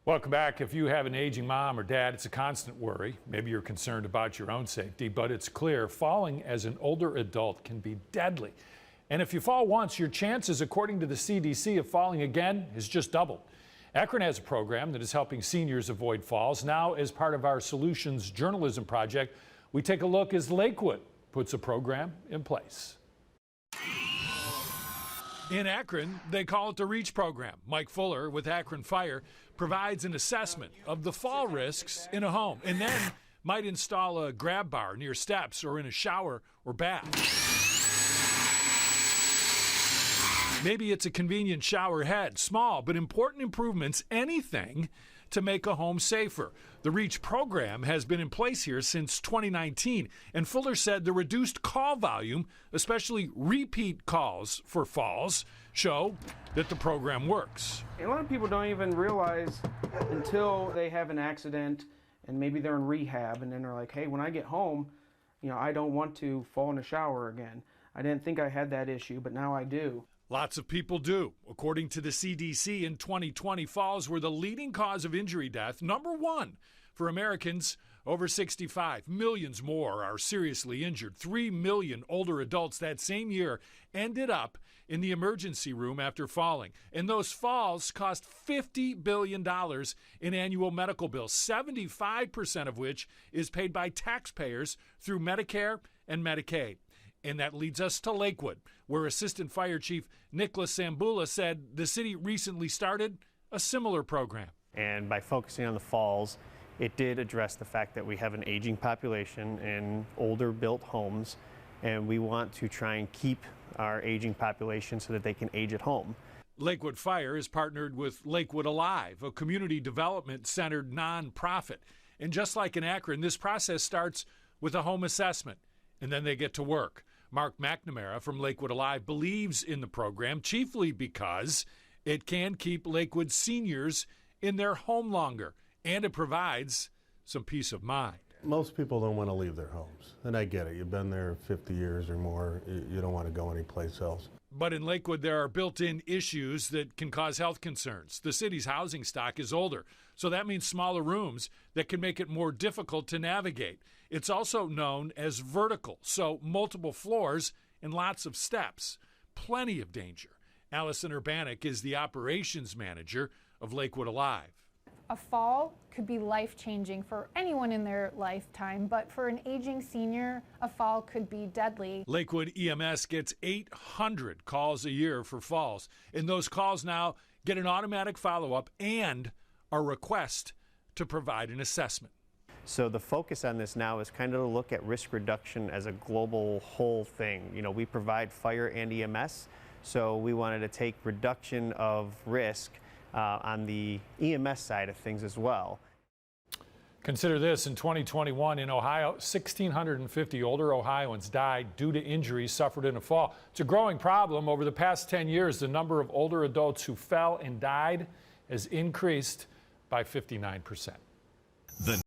Welcome back. If you have an aging mom or dad, it's a constant worry. Maybe you're concerned about your own safety, but it's clear falling as an older adult can be deadly. And if you fall once, your chances, according to the CDC, of falling again is just doubled. Akron has a program that is helping seniors avoid falls. Now, as part of our Solutions Journalism project, we take a look as Lakewood puts a program in place. In Akron, they call it the REACH program. Mike Fuller with Akron Fire provides an assessment of the fall risks in a home and then might install a grab bar near steps or in a shower or bath. Maybe it's a convenient shower head, small but important improvements, anything to make a home safer. The REACH program has been in place here since 2019, and Fuller said the reduced call volume, especially repeat calls for falls, show that the program works. A lot of people don't even realize until they have an accident and maybe they're in rehab and then they're like, hey, when I get home, I don't want to fall in the shower again. I didn't think I had that issue, but now I do. Lots of people do. According to the CDC, in 2020, falls were the leading cause of injury death, #1 for Americans over 65. Millions more are seriously injured. 3 million older adults that same year ended up in the emergency room after falling. And those falls cost $50 billion in annual medical bills, 75% of which is paid by taxpayers through Medicare and Medicaid. And that leads us to Lakewood, where Assistant Fire Chief Nicholas Sambula said the city recently started a similar program. And by focusing on the falls, it did address the fact that we have an aging population in older built homes, and we want to try and keep our aging population so that they can age at home. Lakewood Fire is partnered with Lakewood Alive, a community development centered nonprofit. And just like in Akron, this process starts with a home assessment, and then they get to work. Mark McNamara from Lakewood Alive believes in the program, chiefly because it can keep Lakewood seniors in their home longer, and it provides some peace of mind. Most people don't want to leave their homes, and I get it. You've been there 50 years or more. You don't want to go anyplace else. But in Lakewood, there are built-in issues that can cause health concerns. The city's housing stock is older, so that means smaller rooms that can make it more difficult to navigate. It's also known as vertical, so multiple floors and lots of steps. Plenty of danger. Allison Urbanik is the operations manager of Lakewood Alive. A fall could be life-changing for anyone in their lifetime, but for an aging senior, a fall could be deadly. Lakewood EMS gets 800 calls a year for falls, and those calls now get an automatic follow-up and a request to provide an assessment. So the focus on this now is kind of to look at risk reduction as a global whole thing. We provide fire and EMS, so we wanted to take reduction of risk on the EMS side of things as well. Consider this, in 2021 in Ohio, 1,650 older Ohioans died due to injuries suffered in a fall. It's a growing problem. Over the past 10 years, the number of older adults who fell and died has increased by 59%.